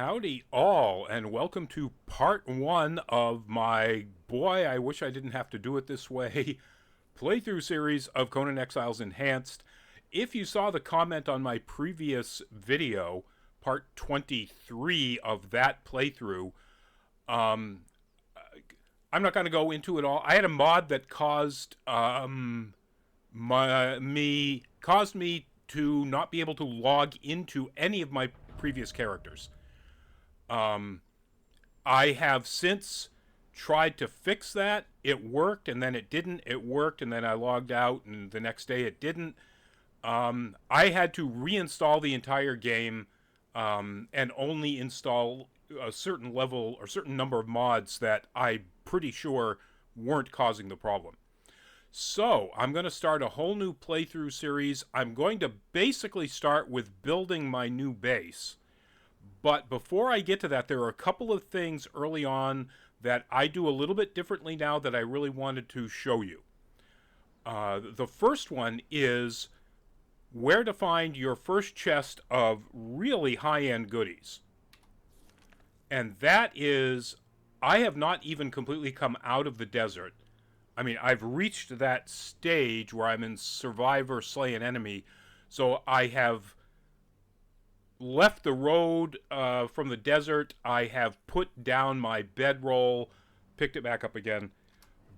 Howdy all, and welcome to part one of my, boy, I wish I didn't have to do it this way, playthrough series of Conan Exiles Enhanced. If you saw the comment on my previous video, part 23 of that playthrough, I'm not going to go into it all. I had a mod that caused me to not be able to log into any of my previous characters. I have since tried to fix that. It worked, and then it didn't. It worked, and then I logged out, and the next day it didn't. I had to reinstall the entire game and only install a certain level or certain number of mods that I'm pretty sure weren't causing the problem. So, I'm going to start a whole new playthrough series. I'm going to basically start with building my new base. But before I get to that, there are a couple of things early on that I do a little bit differently now that I really wanted to show you. The first one is where to find your first chest of really high-end goodies. And that is, I have not even completely come out of the desert. I mean, I've reached that stage where I'm in survive or slay an enemy, so I have left the road from the desert. I have put down my bedroll, picked it back up again.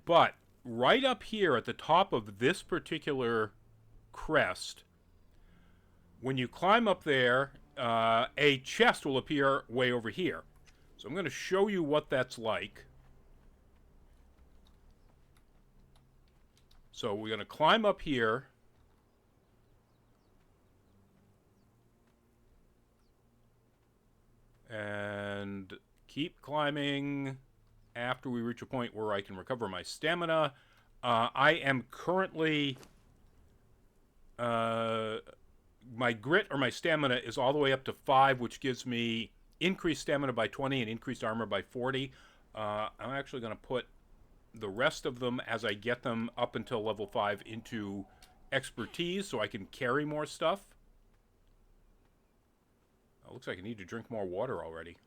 But right up here at the top of this particular crest, when you climb up there, a chest will appear way over here. So I'm going to show you what that's like. So we're going to climb up here. And keep climbing after we reach a point where I can recover my stamina. I am currently... my grit or my stamina is all the way up to 5, which gives me increased stamina by 20 and increased armor by 40. I'm actually going to put the rest of them as I get them up until level 5 into expertise so I can carry more stuff. It looks like I need to drink more water already.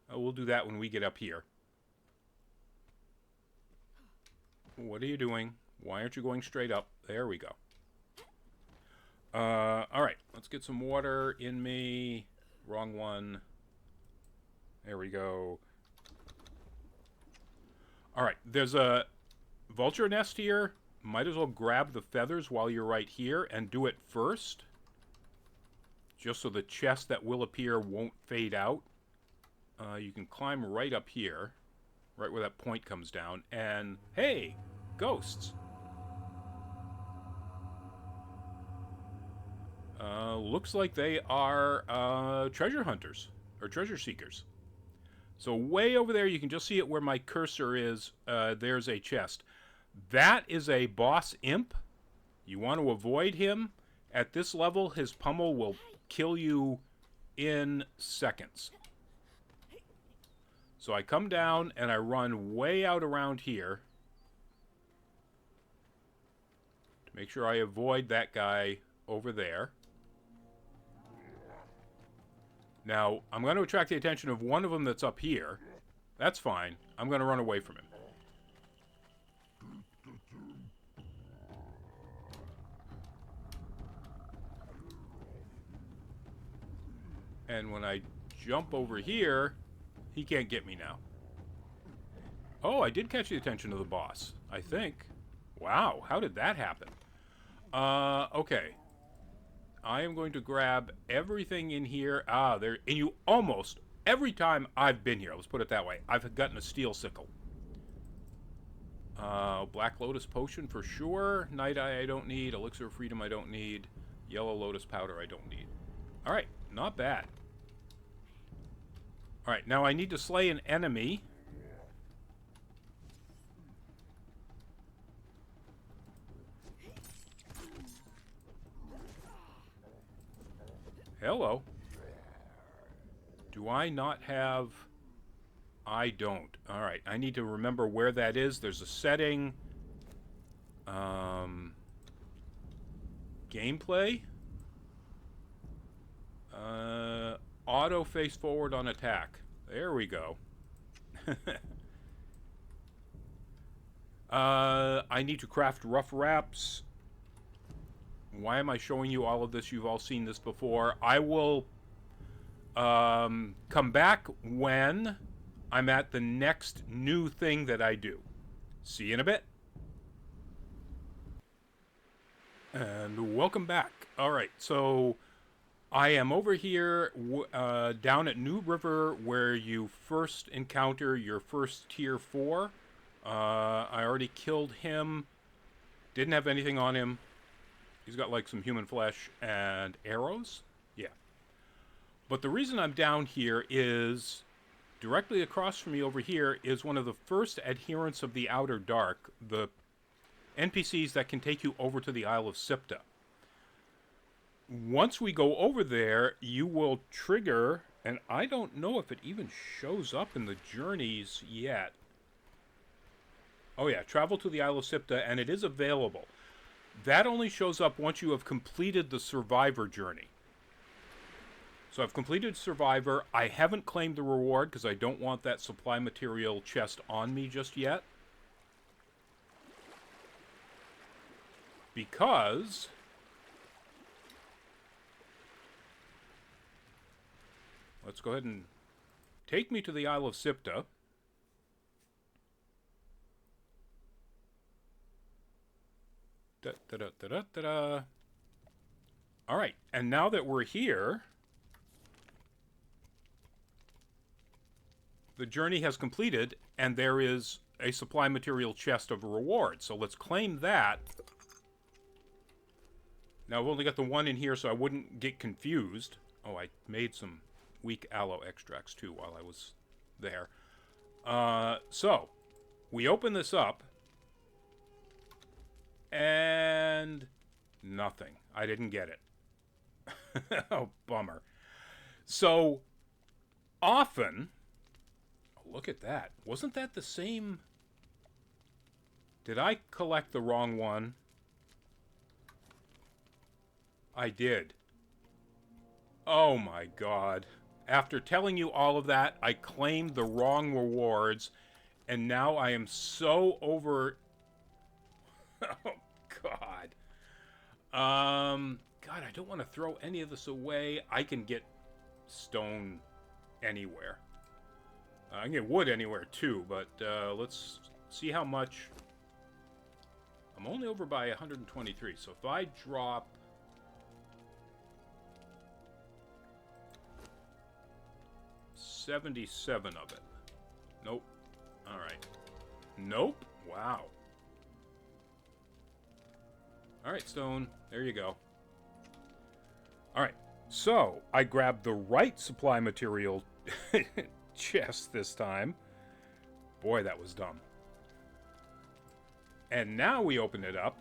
Oh, we'll do that when we get up here. What are you doing? Why aren't you going straight up? There we go. Alright, let's get some water in me. Wrong one. There we go. Alright, there's a vulture nest here. Might as well grab the feathers while you're right here and do it first. Just so the chest that will appear won't fade out. You can climb right up here. Right where that point comes down. And, hey! Ghosts! Looks like they are treasure hunters. Or treasure seekers. So way over there, you can just see it where my cursor is. There's a chest. That is a boss imp. You want to avoid him. At this level, his pummel will kill you in seconds. So I come down and I run way out around here to make sure I avoid that guy over there. Now, I'm going to attract the attention of one of them that's up here. That's fine. I'm going to run away from him. And when I jump over here, he can't get me now. Oh, I did catch the attention of the boss, I think. Wow, how did that happen? Okay. I am going to grab everything in here. There, and you almost, every time I've been here, let's put it that way, I've gotten a steel sickle. Black Lotus Potion for sure. Night Eye I don't need. Elixir of Freedom I don't need. Yellow Lotus Powder I don't need. Alright, not bad. Alright, now I need to slay an enemy. Hello. Do I not have... I don't. Alright, I need to remember where that is. There's a setting. Gameplay. Auto face forward on attack. There we go. I need to craft rough wraps. Why am I showing you all of this? You've all seen this before. I will come back when I'm at the next new thing that I do. See you in a bit. And welcome back. Alright, so I am over here down at New River where you first encounter your first tier 4. I already killed him. Didn't have anything on him. He's got like some human flesh and arrows. Yeah. But the reason I'm down here is directly across from me over here is one of the first adherents of the Outer Dark, the NPCs that can take you over to the Isle of Siptah. Once we go over there, you will trigger, and I don't know if it even shows up in the journeys yet. Oh yeah, travel to the Isle of Siptah, and it is available. That only shows up once you have completed the Survivor journey. So I've completed Survivor. I haven't claimed the reward because I don't want that supply material chest on me just yet. Because let's go ahead and take me to the Isle of Siptah. All right, and now that we're here, the journey has completed, and there is a supply material chest of reward. So let's claim that. Now, I've only got the one in here, so I wouldn't get confused. Oh, I made some weak aloe extracts, too, while I was there. So, we open this up. And nothing. I didn't get it. Oh, bummer. So, often... Oh, look at that. Wasn't that the same... Did I collect the wrong one? I did. Oh my god. After telling you all of that, I claimed the wrong rewards, and now I am so over... Oh god. God, I don't want to throw any of this away. I can get stone anywhere. I can get wood anywhere too, but let's see how much... I'm only over by 123, so if I drop... 77 of it. Nope. Alright. Nope. Wow. Alright, stone. There you go. Alright. So, I grabbed the right supply material chest this time. Boy, that was dumb. And now we open it up.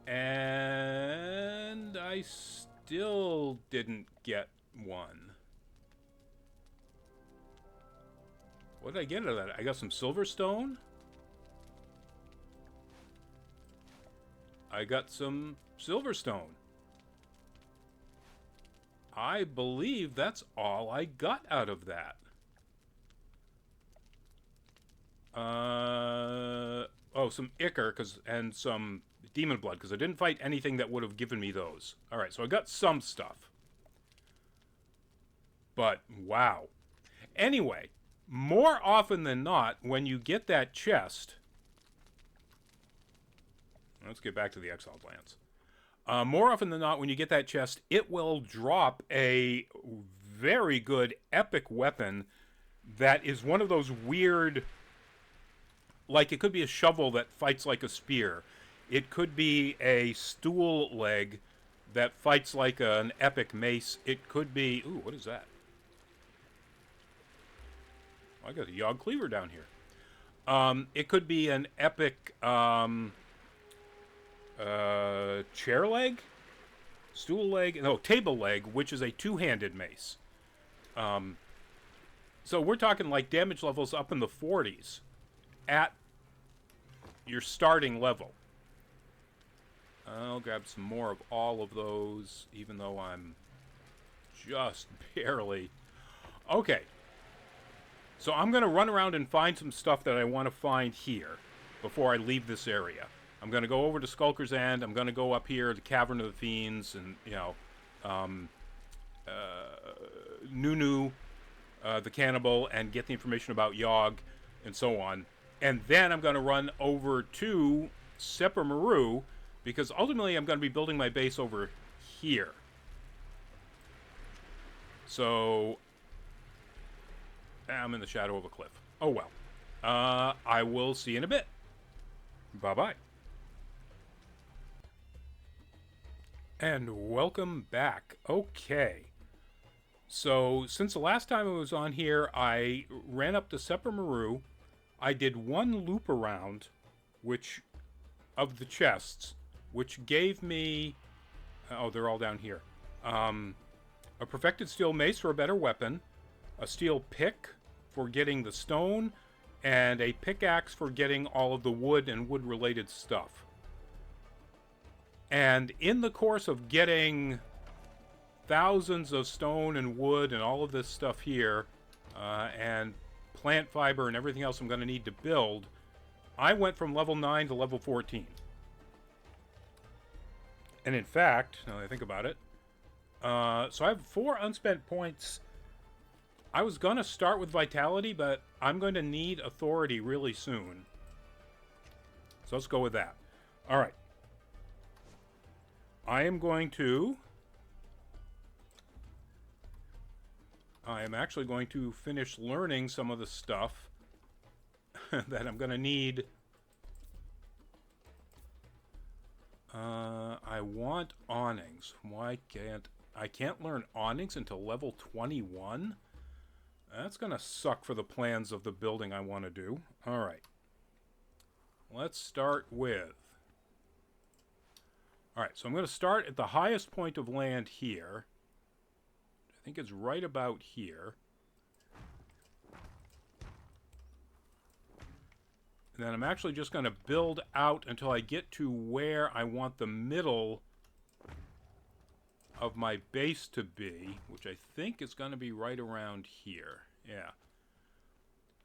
And I still didn't get one. What did I get out of that? I got some silverstone. I got some silverstone. I believe that's all I got out of that. Oh, some ichor and some demon blood, because I didn't fight anything that would have given me those. Alright, so I got some stuff. But, wow. Anyway, more often than not, when you get that chest... Let's get back to the Exiled Lands. More often than not, when you get that chest, it will drop a very good epic weapon that is one of those weird... Like, it could be a shovel that fights like a spear. It could be a stool leg that fights like an epic mace. It could be... Ooh, what is that? I got a Yogg Cleaver down here. It could be an epic chair leg? Stool leg? No, table leg, which is a two-handed mace. So we're talking like damage levels up in the 40s at your starting level. I'll grab some more of all of those, even though I'm just barely... Okay. So I'm going to run around and find some stuff that I want to find here before I leave this area. I'm going to go over to Skulker's End. I'm going to go up here, the Cavern of the Fiends, and, you know, Nunu, the cannibal, and get the information about Yogg, and so on. And then I'm going to run over to Siptah Meru, because ultimately I'm going to be building my base over here. So I'm in the shadow of a cliff. Oh well. I will see you in a bit. Bye-bye. And welcome back. Okay. So, since the last time I was on here, I ran up to Siptah Meru. I did one loop around, which, of the chests, which gave me... Oh, they're all down here. A perfected steel mace for a better weapon, a steel pick for getting the stone, and a pickaxe for getting all of the wood and wood-related stuff. And in the course of getting thousands of stone and wood and all of this stuff here, and plant fiber and everything else I'm going to need to build, I went from level 9 to level 14. And in fact, now that I think about it, so I have 4 unspent points. I was going to start with Vitality, but I'm going to need Authority really soon. So let's go with that. All right. I am actually going to finish learning some of the stuff that I'm going to need. I want awnings. Why can't... I can't learn awnings until level 21? That's going to suck for the plans of the building I want to do. Alright. Let's start with... Alright, so I'm going to start at the highest point of land here. I think it's right about here. And then I'm actually just going to build out until I get to where I want the middle of my base to be, which I think is going to be right around here. Yeah.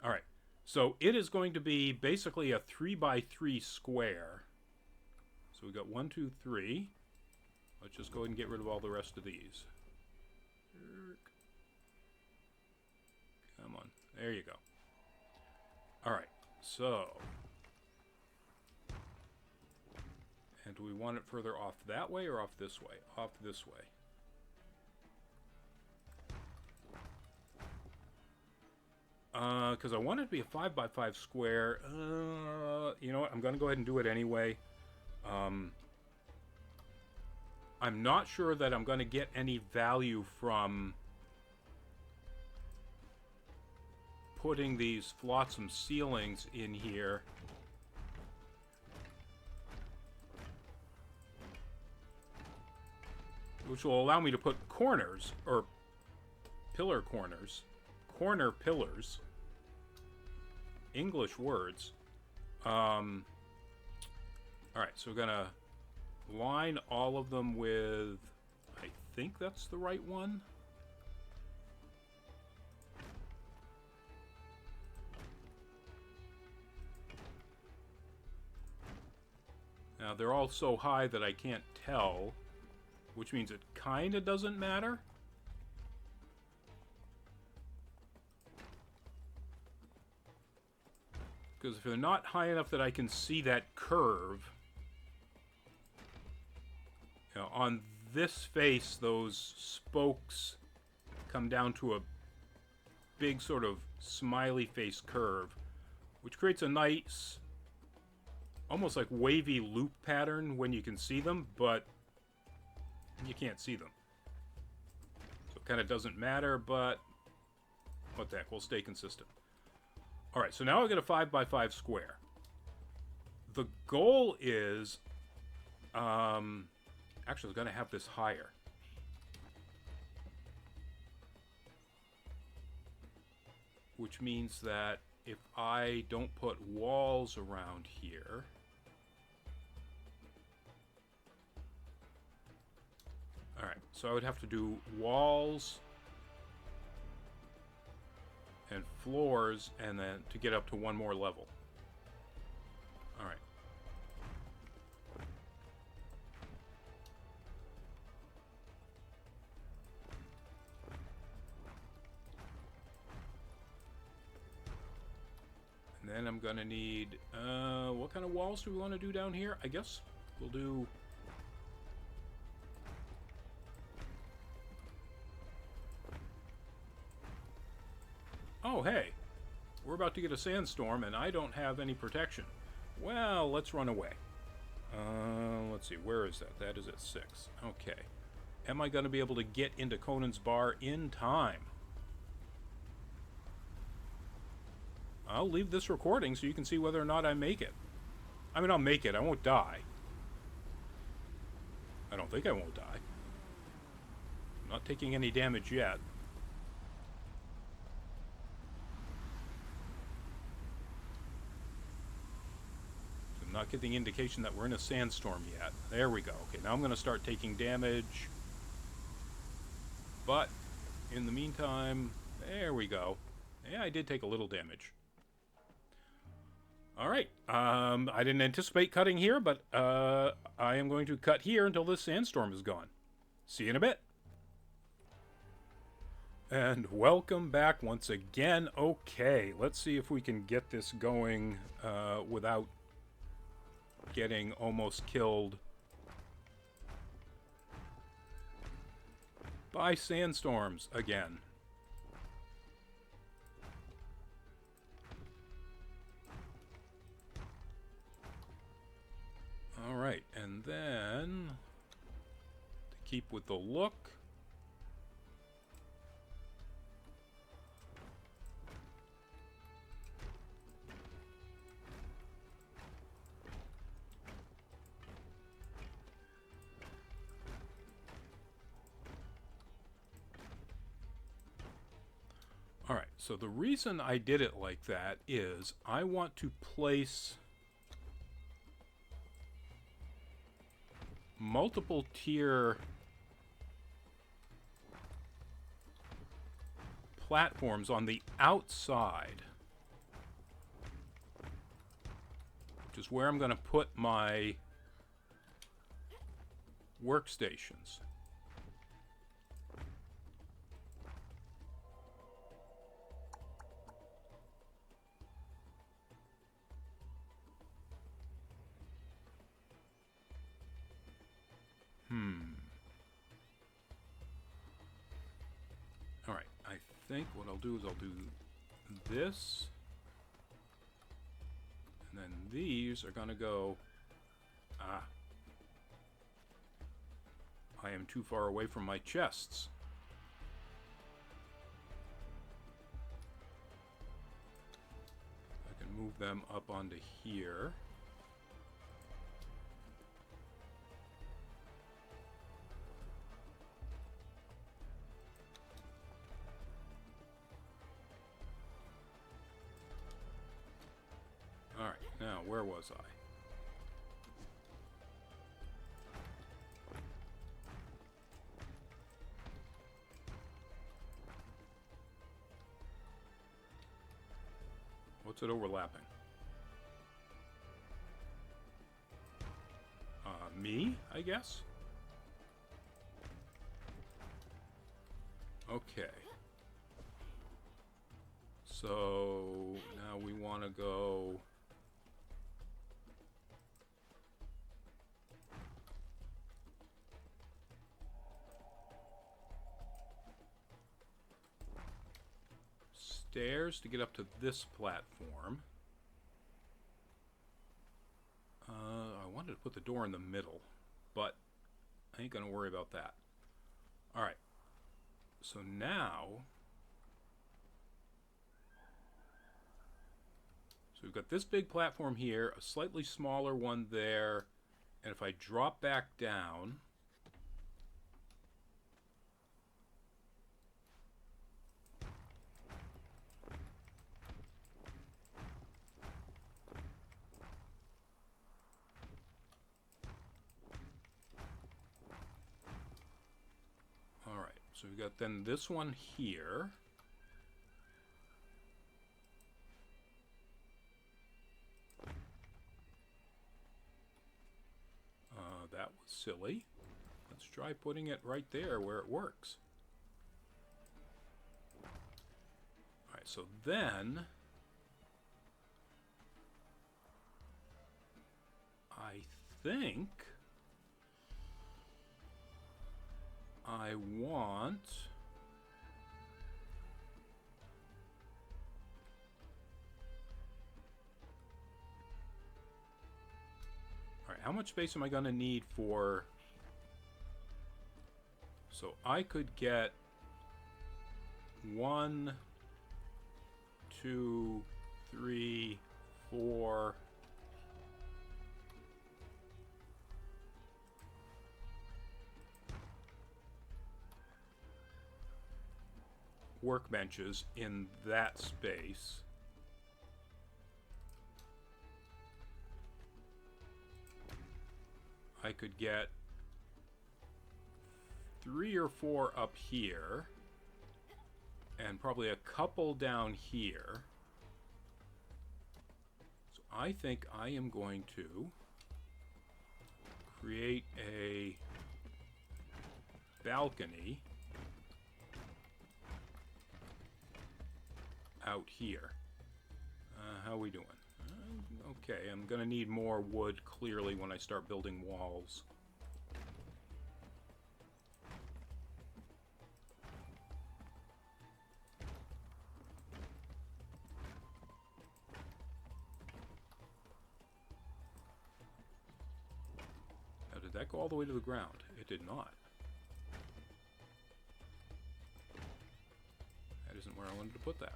Alright, so it is going to be basically a 3x3 square. So we got 1, 2, 3. Let's just go ahead and get rid of all the rest of these. Come on. There you go. Alright, so... And do we want it further off that way or off this way? Off this way. Because I want it to be a 5x5 square. You know what? I'm going to go ahead and do it anyway. I'm not sure that I'm going to get any value from putting these flotsam ceilings in here. Which will allow me to put corners, or pillar corners. Corner pillars. English words. Alright, so we're gonna line all of them with... I think that's the right one. Now, they're all so high that I can't tell, which means it kind of doesn't matter. Because if they're not high enough that I can see that curve, you know, on this face, those spokes come down to a big sort of smiley face curve, which creates a nice, almost like wavy loop pattern when you can see them, but you can't see them. So it kind of doesn't matter, but what the heck, we'll stay consistent. Alright, so now I've got a 5x5 square. The goal is... actually, I was going to have this higher. Which means that if I don't put walls around here... Alright, so I would have to do walls and floors, and then to get up to one more level. Alright. And then I'm gonna need, what kind of walls do we want to do down here? I guess we'll do... Oh, hey, we're about to get a sandstorm, and I don't have any protection. Well, let's run away. Let's see, where is that? That is at 6. Okay. Am I going to be able to get into Conan's bar in time? I'll leave this recording so you can see whether or not I make it. I mean, I'll make it. I won't die. I don't think I won't die. I'm not taking any damage yet. Not getting indication that we're in a sandstorm yet. There we go. Okay, now I'm going to start taking damage. But, in the meantime, there we go. Yeah, I did take a little damage. Alright, I didn't anticipate cutting here, but I am going to cut here until this sandstorm is gone. See you in a bit. And welcome back once again. Okay, let's see if we can get this going without getting almost killed by sandstorms again. Alright, and then to keep with the look, alright, so the reason I did it like that is I want to place multiple tier platforms on the outside, which is where I'm going to put my workstations. Alright, I think what I'll do is I'll do this, and then these are going to go... I am too far away from my chests. I can move them up onto here. Alright, now where was I? What's it overlapping? Me, I guess? Okay. So, now we want to go... stairs to get up to this platform. I wanted to put the door in the middle, but I ain't gonna worry about that. Alright, so now, so we've got this big platform here, a slightly smaller one there, and if I drop back down, so we got then this one here. That was silly. Let's try putting it right there where it works. Alright, so then I think I want how much space am I going to need for... So I could get 1, 2, 3, 4... workbenches in that space. I could get 3 or 4 up here, and probably a couple down here. So I think I am going to create a balcony out here. How are we doing? Okay, I'm gonna need more wood clearly when I start building walls. Now, did that go all the way to the ground? It did not. That isn't where I wanted to put that.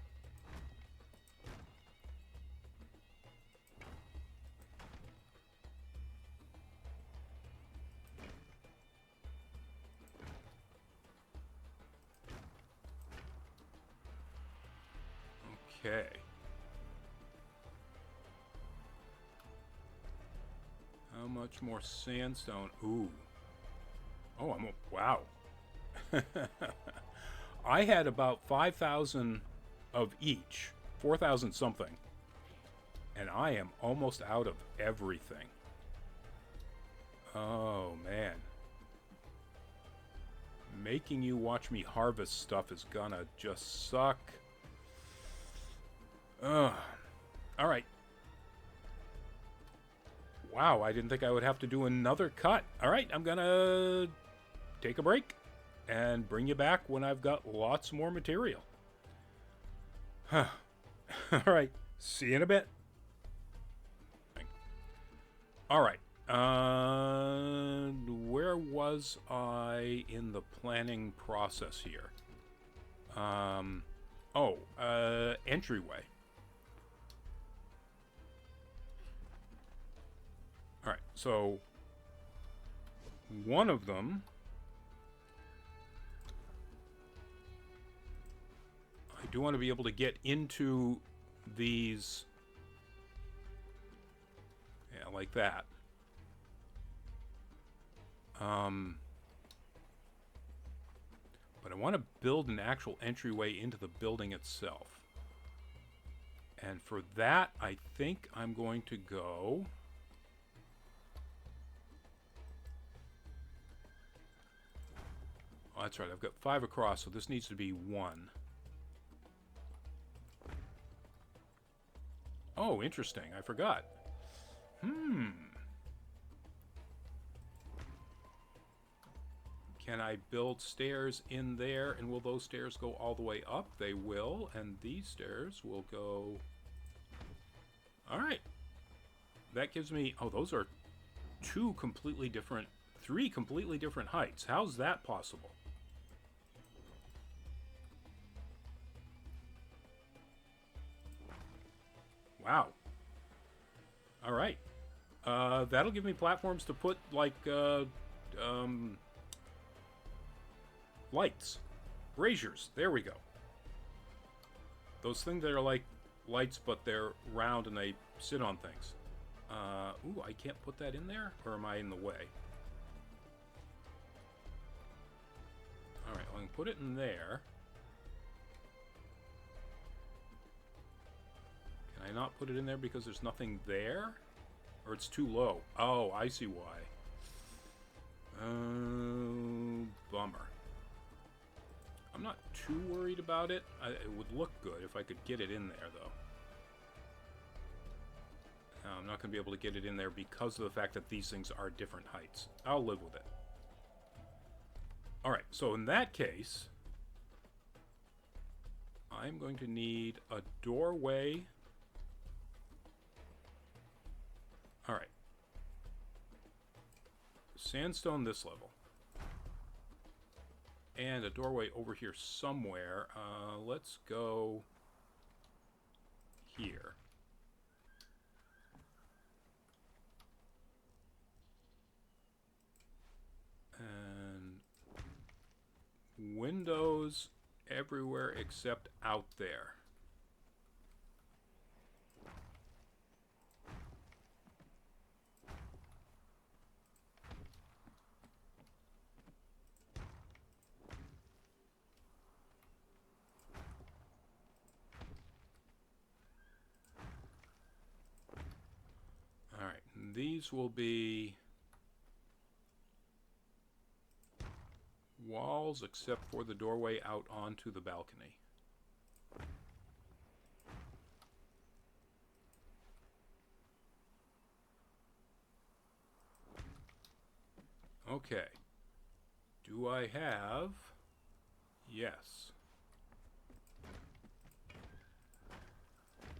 Okay. How much more sandstone? Ooh. Oh, wow. I had about 5,000 of each. 4,000 something. And I am almost out of everything. Oh, man. Making you watch me harvest stuff is gonna just suck. Alright. Wow, I didn't think I would have to do another cut. Alright, I'm gonna take a break and bring you back when I've got lots more material. Alright, see you in a bit. Alright, where was I in the planning process here? Entryway. Alright, so one of them I do want to be able to get into these, yeah, like that. But I want to build an actual entryway into the building itself. And for that, I think I'm going to go... Oh, that's right, I've got 5 across, so this needs to be 1. Oh, interesting, I forgot. Can I build stairs in there, and will those stairs go all the way up? They will, and these stairs will go... Alright. That gives me... Oh, those are 3 completely different heights. How's that possible? Wow. Alright. That'll give me platforms to put, like, lights. Braziers. There we go. Those things that are like lights, but they're round and they sit on things. Ooh, I can't put that in there? Or am I in the way? Alright, well, can put it in there. Can I not put it in there because there's nothing there? Or it's too low? Oh, I see why. Bummer. I'm not too worried about it. It would look good if I could get it in there, though. No, I'm not going to be able to get it in there because of the fact that these things are different heights. I'll live with it. Alright, so in that case, I'm going to need a doorway. Alright. Sandstone this level. And a doorway over here somewhere. Let's go here. And windows everywhere except out there. Alright, these will be walls except for the doorway out onto the balcony. Okay. Do I have... Yes.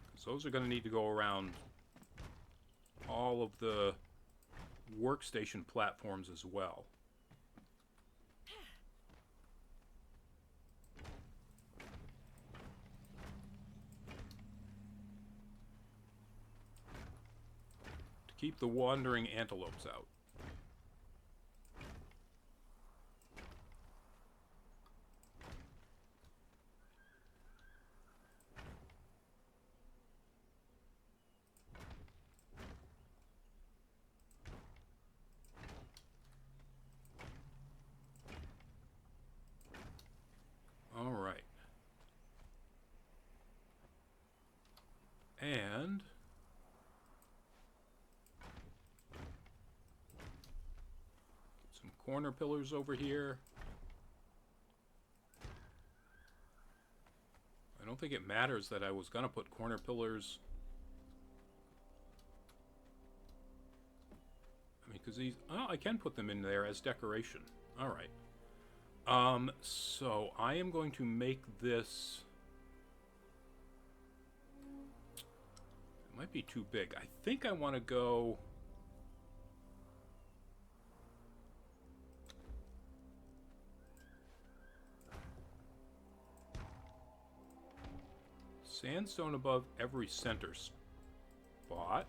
Because those are going to need to go around all of the workstation platforms as well. To keep the wandering antelopes out. Alright. And some corner pillars over here. I don't think it matters that I was gonna put corner pillars. I mean, because these... Oh, I can put them in there as decoration. Alright. So I am going to make this... It might be too big. I think I want to go... Sandstone above every center spot.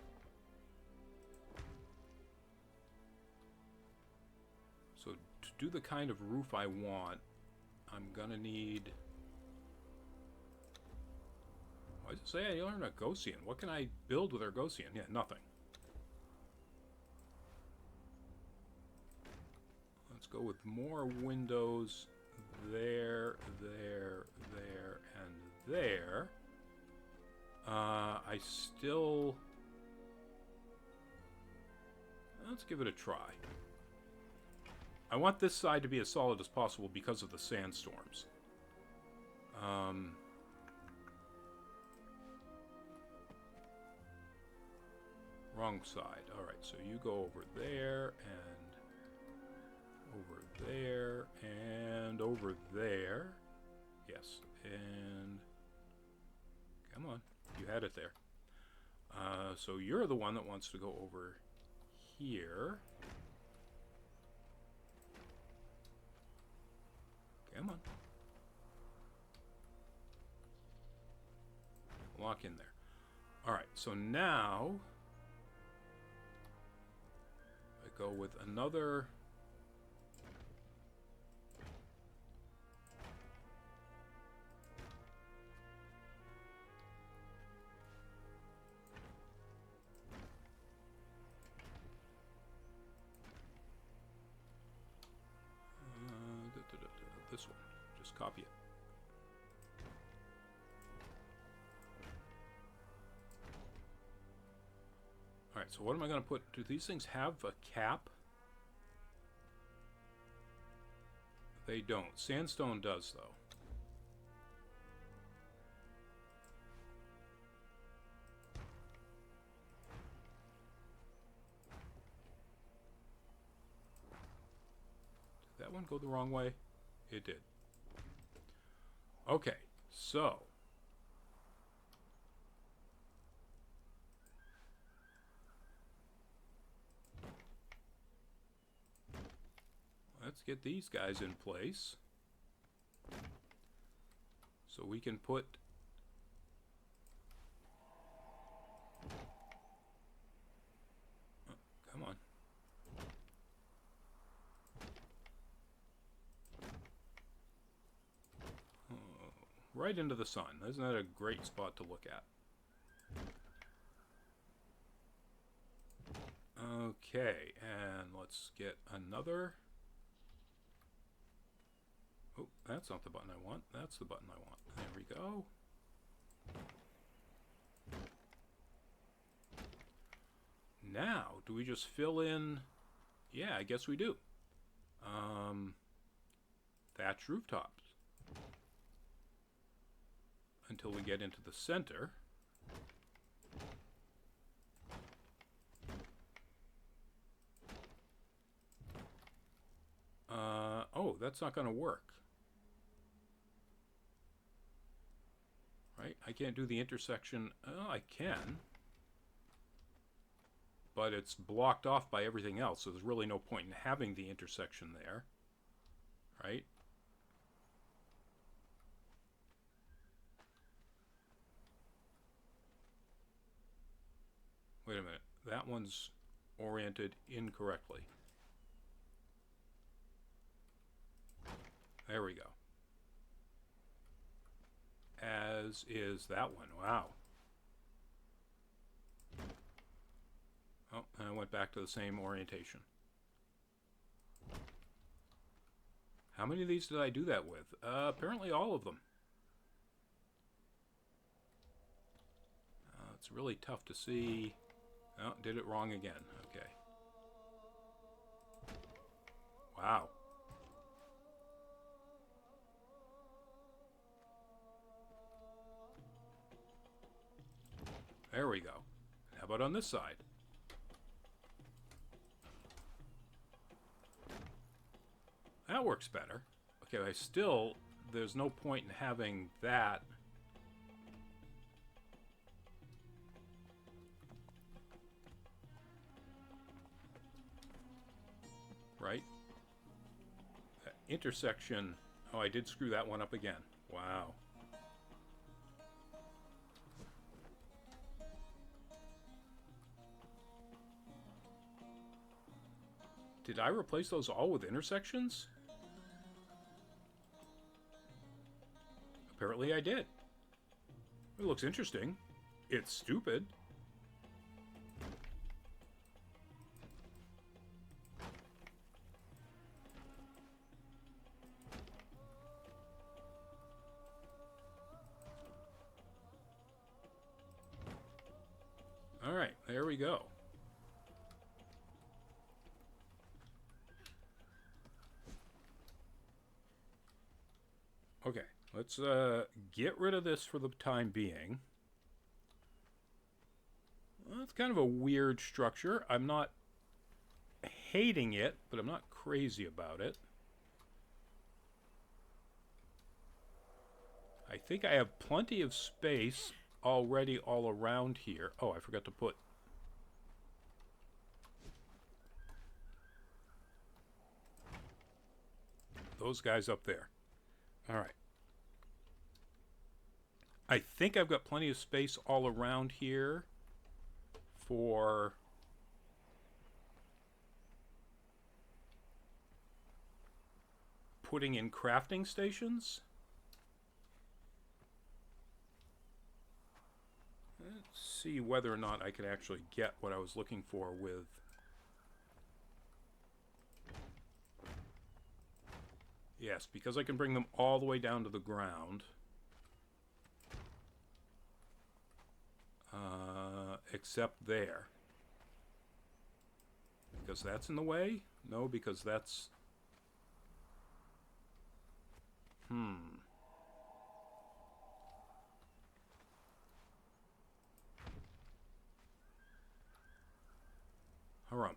So to do the kind of roof I want, I'm gonna need... Why does it say I learned Argosian? What can I build with Argosian? Yeah, nothing. Let's go with more windows there, there, there, and there. I still... Let's give it a try. I want this side to be as solid as possible because of the sandstorms. Wrong side. Alright, so you go over there, and over there, and over there. Yes, and... Come on, you had it there. So you're the one that wants to go over here. Come on. Lock in there. Alright, so now I go with another... this one. copy it. Alright, so what am I going to put? Do these things have a cap? They don't. Sandstone does, though. Did that one go the wrong way? It did. Okay, so... let's get these guys in place. So we can put... oh, come on. Oh, right into the sun. Isn't that a great spot to look at? Okay, and let's get another... oh, that's not the button I want. That's the button I want. There we go. Now, do we just fill in... yeah, I guess we do. Thatch rooftops. Until we get into the center. Oh, that's not going to work. Right? I can't do the intersection. Oh, I can. But it's blocked off by everything else, so there's really no point in having the intersection there. Right? Wait a minute. That one's oriented incorrectly. There we go. As is that one. Wow. Oh, and I went back to the same orientation. How many of these did I do that with? Apparently all of them. It's really tough to see. Oh, did it wrong again. Okay. Wow. There we go. How about on this side? That works better. Okay, I still... there's no point in having that. Right? That intersection... oh, I did screw that one up again. Wow. Did I replace those all with intersections? Apparently I did. It looks interesting. It's stupid. All right, there we go. Okay, let's get rid of this for the time being. Well, it's kind of a weird structure. I'm not hating it, but I'm not crazy about it. I think I have plenty of space already all around here. Oh, I forgot to put... those guys up there. All right. I think I've got plenty of space all around here for putting in crafting stations. Let's see whether or not I can actually get what I was looking for with Yes, because I can bring them all the way down to the ground. Except there. Because that's in the way? No, because that's... Harumph.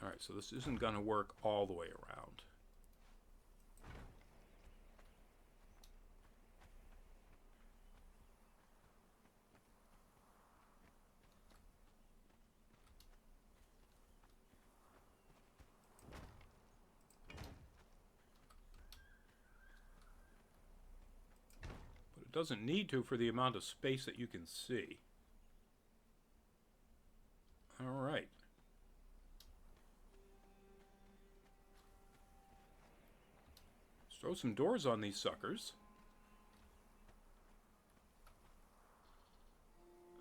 Alright, so this isn't going to work all the way around. But it doesn't need to for the amount of space that you can see. Alright. Let's throw some doors on these suckers.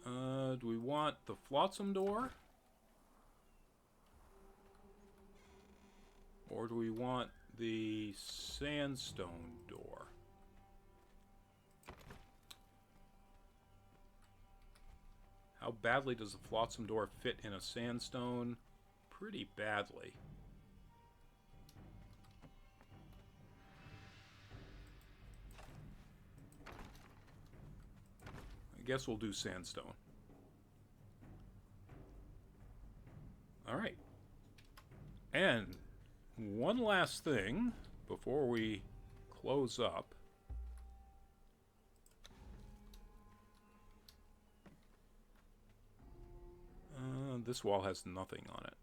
Do we want the flotsam door? Or do we want the sandstone door? How badly does the flotsam door fit in a sandstone? Pretty badly. I guess we'll do sandstone. Alright. And one last thing before we close up. This wall has nothing on it.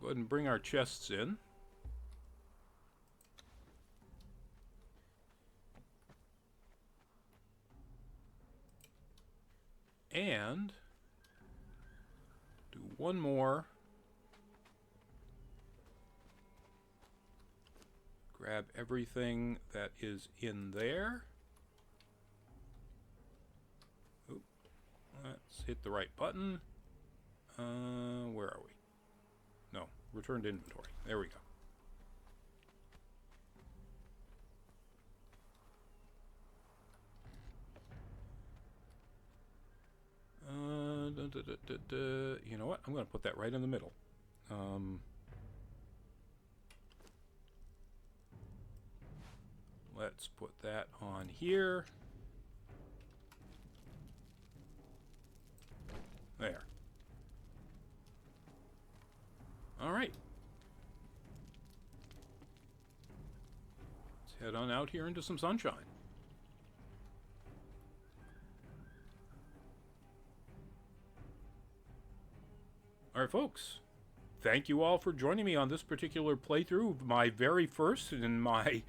Go ahead and bring our chests in. And do one more. Grab everything that is in there. Oop. Let's hit the right button. Where are we? No, return to inventory. There we go. You know what? I'm going to put that right in the middle. Let's put that on here. There. All right. Let's head on out here into some sunshine. Alright folks, thank you all for joining me on this particular playthrough, my very first in my,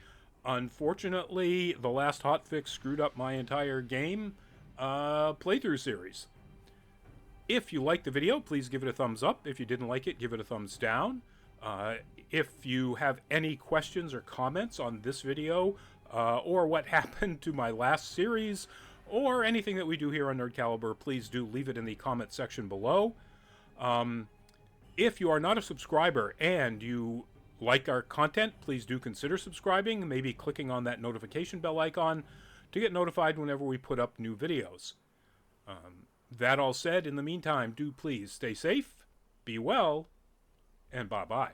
unfortunately, the last hotfix screwed up my entire game, playthrough series. If you liked the video, please give it a thumbs up. If you didn't like it, give it a thumbs down. If you have any questions or comments on this video, or what happened to my last series, or anything that we do here on Nerd Caliber, please do leave it in the comment section below. If you are not a subscriber and you like our content, please do consider subscribing, maybe clicking on that notification bell icon to get notified whenever we put up new videos. That all said, in the meantime, do please stay safe, be well, and bye-bye.